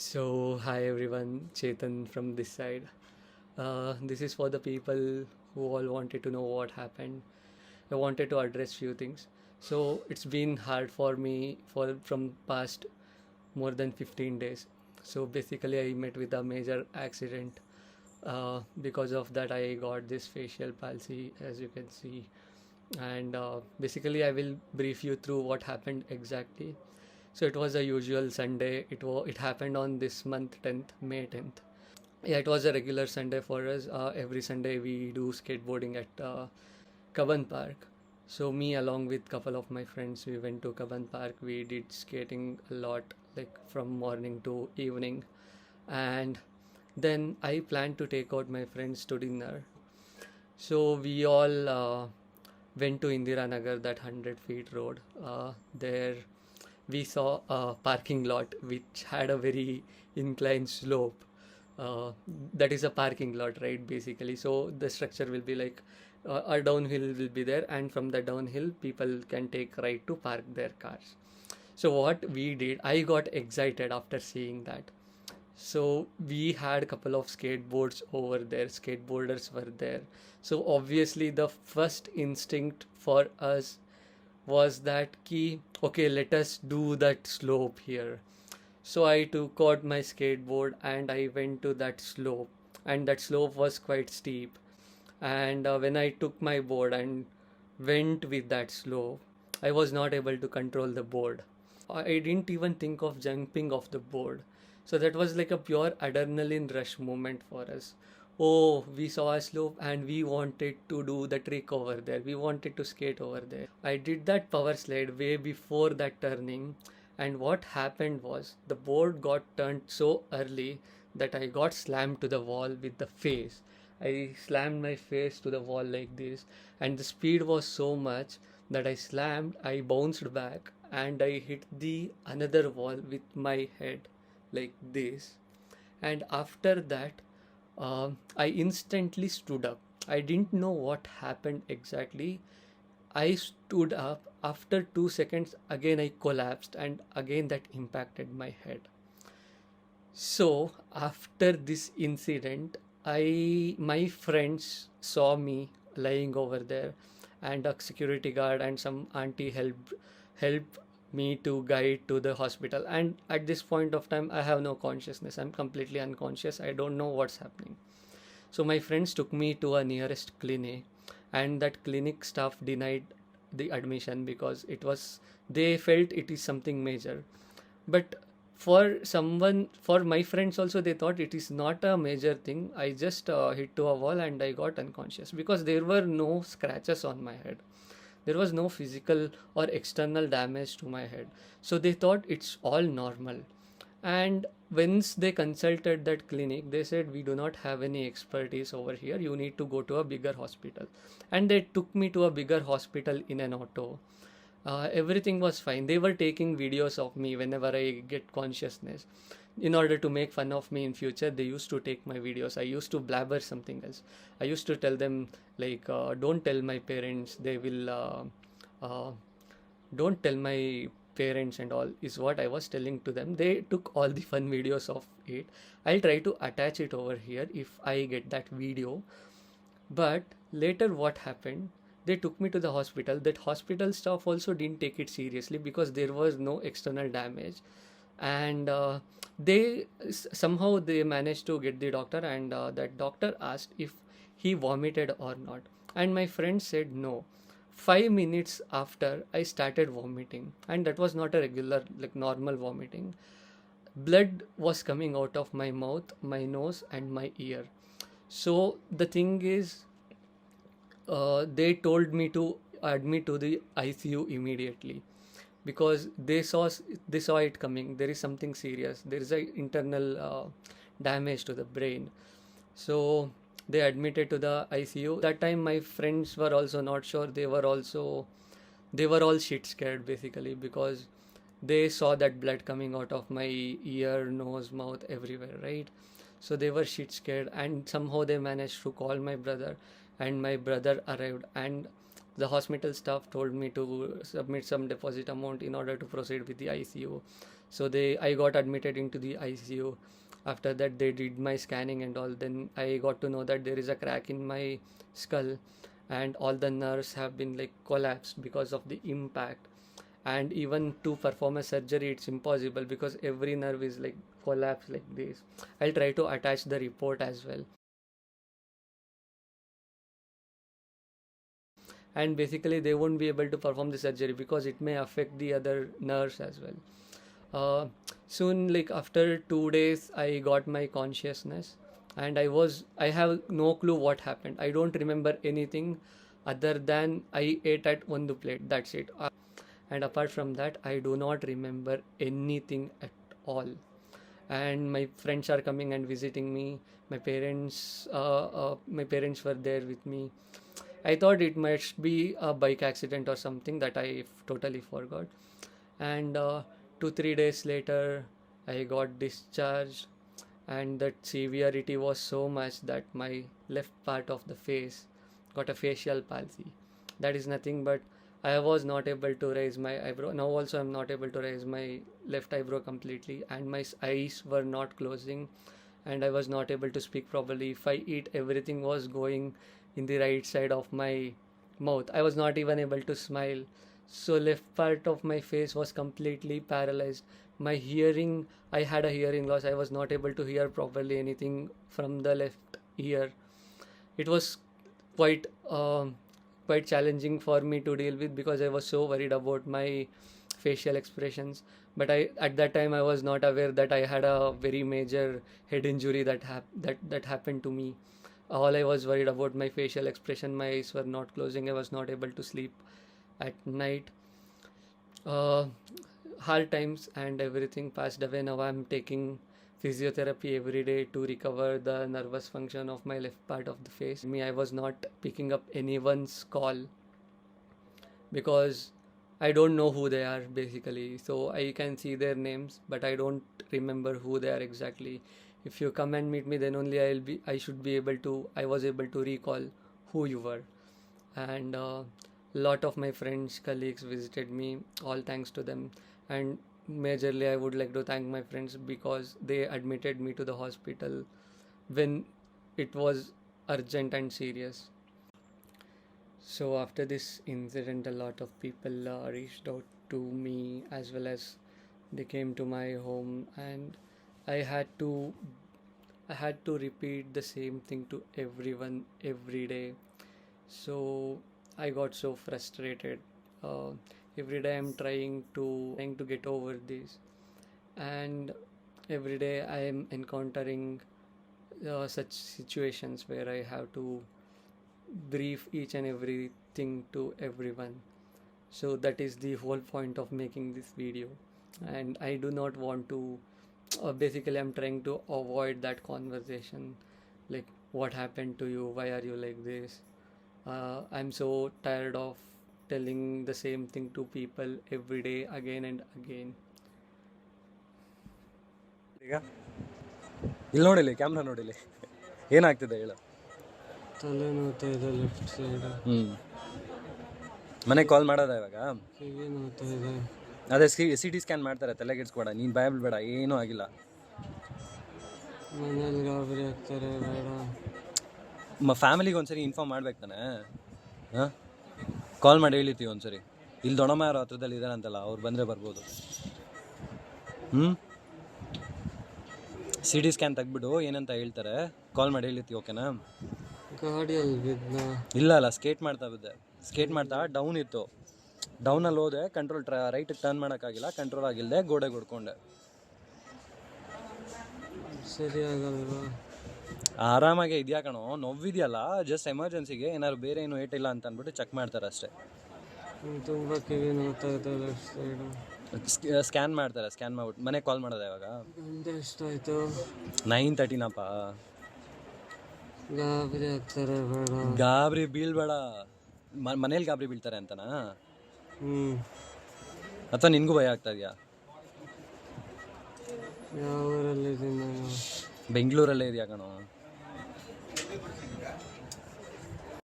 So, hi everyone, Chetan from this side. This is for the people who all wanted to know what happened. I wanted to address few things. So, it's been hard for me for from past more than 15 days. So, basically, I met with a major accident. Because of that, I got this facial palsy, as you can see. And basically, I will brief you through what happened exactly. So it was a usual Sunday. It happened on this month 10th, May 10th. Yeah, it was a regular Sunday for us. Every Sunday we do skateboarding at Kaban Park. So me along with couple of my friends, we went to Kaban Park. We did skating a lot, like from morning to evening, and then I planned to take out my friends to dinner. So we all went to Indira Nagar, that 100 feet road. There we saw a parking lot which had a very inclined slope. Uh, that is a parking lot, right? Basically, so the structure will be like a downhill will be there, and from the downhill, people can take right to park their cars. So what we did, I got excited after seeing that. So we had a couple of skateboards over there, skateboarders were there. So obviously the first instinct for us was that key, okay, let us do that slope here. So I took out my skateboard and I went to that slope, and that slope was quite steep. And when I took my board and went with that slope, I was not able to control the board. I didn't even think of jumping off the board. So that was like a pure adrenaline rush moment for us. Oh, we saw a slope and we wanted to do the trick over there. We wanted to skate over there. I did that power slide way before that turning. And what happened was the board got turned so early that I got slammed to the wall with the face. I slammed my face to the wall like this, and the speed was so much that I bounced back, and I hit the another wall with my head like this. And after that, I instantly stood up. I didn't know what happened exactly. I stood up. After 2 seconds, again I collapsed, and again that impacted my head. So after this incident, I my friends saw me lying over there, and a security guard and some auntie helped me to guide to the hospital. And at this point of time, I have no consciousness. I'm completely unconscious. I don't know what's happening. So my friends took me to a nearest clinic, and that clinic staff denied the admission because they felt it is something major. But for my friends also, they thought it is not a major thing. I just hit to a wall and I got unconscious because there were no scratches on my head. There was no physical or external damage to my head. So they thought it's all normal. And once they consulted that clinic, they said, we do not have any expertise over here. You need to go to a bigger hospital. And they took me to a bigger hospital in an auto. Everything was fine. They were taking videos of me whenever I get consciousness. In order to make fun of me in future, they used to take my videos. I used to blabber something else. I used to tell them like, don't tell my parents. They will, don't tell my parents and all is what I was telling to them. They took all the fun videos of it. I'll try to attach it over here if I get that video. But later what happened, they took me to the hospital. That hospital staff also didn't take it seriously because there was no external damage. And somehow they managed to get the doctor, and that doctor asked if he vomited or not. And my friend said no. 5 minutes after, I started vomiting, and that was not a regular, like normal vomiting. Blood was coming out of my mouth, my nose, and my ear. So the thing is, they told me to admit to the ICU immediately because they saw it coming. There is something serious. There is a internal damage to the brain. So they admitted to the ICU. That time my friends were also not sure. They were all shit scared basically because they saw that blood coming out of my ear, nose, mouth, everywhere, right? So they were shit scared, and somehow they managed to call my brother, and my brother arrived, and the hospital staff told me to submit some deposit amount in order to proceed with the ICU. So I got admitted into the ICU. After that, they did my scanning and all. Then I got to know that there is a crack in my skull, and all the nerves have been like collapsed because of the impact. And even to perform a surgery, it's impossible because every nerve is like collapsed like this. I'll try to attach the report as well. And basically, they won't be able to perform the surgery because it may affect the other nerves as well. uh, Soon, like after 2 days, I got my consciousness, and I have no clue what happened. I don't remember anything other than I ate at one plate, that's it. And apart from that, I do not remember anything at all. And my friends are coming and visiting me. My parents were there with me. I thought it must be a bike accident or something that I totally forgot. And 2 3 days later, I got discharged, and that severity was so much that my left part of the face got a facial palsy. That is nothing but I was not able to raise my eyebrow. Now also I'm not able to raise my left eyebrow completely, and my eyes were not closing, and I was not able to speak properly. If I eat, everything was going in the right side of my mouth. I was not even able to smile. So left part of my face was completely paralyzed. My hearing, I had a hearing loss. I was not able to hear properly anything from the left ear. It was quite quite challenging for me to deal with because I was so worried about my facial expressions. But at that time, I was not aware that I had a very major head injury that happened to me. All I was worried about my facial expression. My eyes were not closing. I was not able to sleep at night. uh, Hard times, and everything passed away. Now I'm taking physiotherapy every day to recover the nervous function of my left part of the face. I was not picking up anyone's call because I don't know who they are basically. So I can see their names, but I don't remember who they are exactly. If you come and meet me, then only I was able to recall who you were. And lot of my friends, colleagues visited me, all thanks to them. And majorly, I would like to thank my friends because they admitted me to the hospital when it was urgent and serious. So after this incident, a lot of people reached out to me, as well as they came to my home, and I had to I had to repeat the same thing to everyone every day. So I got so frustrated. uh, every day I'm trying to get over this, and every day I am encountering such situations where I have to brief each and everything to everyone. So that is the whole point of making this video, and I do not want to basically I'm trying to avoid that conversation, like what happened to you, why are you like this. I'm so tired of telling the same thing to people every day again and again. ಈಗ ಇಲ್ಲಿ ನೋಡಿಲಿ, camera ನೋಡಿಲಿ, ಏನಾಗ್ತಿದೆ ಹೇಳು. ತಲೆ ನೋವ್ತಾ ಇದೆ left side. ಮನೆಗೆ ಕಾಲ್ ಮಾಡೋದ ಇವಾಗ? ಕಿವಿ ನೋವ್ತಾ ಇದೆ. ಅದೇ CT ಸ್ಕ್ಯಾನ್ ಮಾಡ್ತಾರೆ, ತಲೆಗೆಡ್ಸ್ಕೊಡ, ನೀನು ಭಯ ಬೀಳ್ಬೇಡ, ಏನೂ ಆಗಿಲ್ಲ. ಮನೇಲಿ ಗಾಬರಿ ಆಗ್ತಾರೆ, ಬೇಡ. ಫ್ಯಾಮಿಲಿಗೆ ಒಂದ್ಸರಿ ಇನ್ಫಾರ್ಮ್ ಮಾಡ್ಬೇಕು ತಾನೆ. ಹಾಂ, ಕಾಲ್ ಮಾಡಿ ಹೇಳಿರ್ತೀವಿ ಒಂದ್ಸರಿ. ಇಲ್ಲಿ ದೊಡ್ಡಮ್ಮ ಯಾರು ಹತ್ರದಲ್ಲಿ ಇದ್ದಾರೆ ಅಂತಲ್ಲ, ಅವ್ರು ಬಂದರೆ ಬರ್ಬೋದು. CT ಸ್ಕ್ಯಾನ್ ತೆಗ್ಬಿಟ್ಟು ಏನಂತ ಹೇಳ್ತಾರೆ, ಕಾಲ್ ಮಾಡಿ ಹೇಳಿರ್ತೀವಿ, ಓಕೆನಾ? ಗಾಡಿಯಲ್ಲಿ ಬಿದ್ದ? ಇಲ್ಲ ಅಲ್ಲ, ಸ್ಕೇಟ್ ಮಾಡ್ತಾ ಡೌನ್ ಇತ್ತು. ಡೌನಲ್ಲಿ ಹೋದೆ, ಕಂಟ್ರೋಲ್ ರೈಟಿಗೆ ಟರ್ನ್ ಮಾಡೋಕ್ಕಾಗಿಲ್ಲ, ಕಂಟ್ರೋಲ್ ಆಗಿಲ್ಲದೆ ಗೋಡೆಗೆ ಹೊಡ್ಕೊಂಡೆ. ಸರಿ ಆಗಲ್ವಾ? ಆರಾಮಾಗೆ ಇದೆಯಾ ಕಣೋ, ನೋವಿದೆಯಲ್ಲ, ಜಸ್ಟ್ ಎಮರ್ಜೆನ್ಸಿಗೆ ಏನಾದ್ರು ಬೇರೆ ಏನು ಏಟಿಲ್ಲ ಅಂತ ಅಂದ್ಬಿಟ್ಟು ಚೆಕ್ ಮಾಡ್ತಾರೆ ಅಷ್ಟೇ. ತುಂಬ ಕಿವಿ ನೋವ್ತಾ ಇದೆ ಲೆಫ್ಟ್ ಸೈಡು. ಸ್ಕ್ಯಾನ್ ಮಾಡ್ತಾರೆ, ಸ್ಕ್ಯಾನ್ ಮಾಡ್ಬಿಟ್ಟು ಮನೆಗೆ ಕಾಲ್ ಮಾಡೋದು ಯಾವಾಗ? ಗಂಟೆ ಎಷ್ಟಾಯಿತು? 9:30ನಪ್ಪ. ಗಾಬರಿ ಆಗ್ತಾರೆ, ಬೇಡ. ಗಾಬರಿ ಬೀಳ್ಬೇಡ. ಮನೇಲಿ ಗಾಬರಿ ಬೀಳ್ತಾರೆ ಅಂತನಾ? ಅಥವಾ ನಿನಗೂ ಭಯ ಆಗ್ತಾ ಇದೆಯಾ? ಯಾವ ಊರಲ್ಲಿದ್ದೀನಿ ನಾನು? ಬೆಂಗಳೂರಲ್ಲೇ ಇದೆಯಾ ಕಣೋ?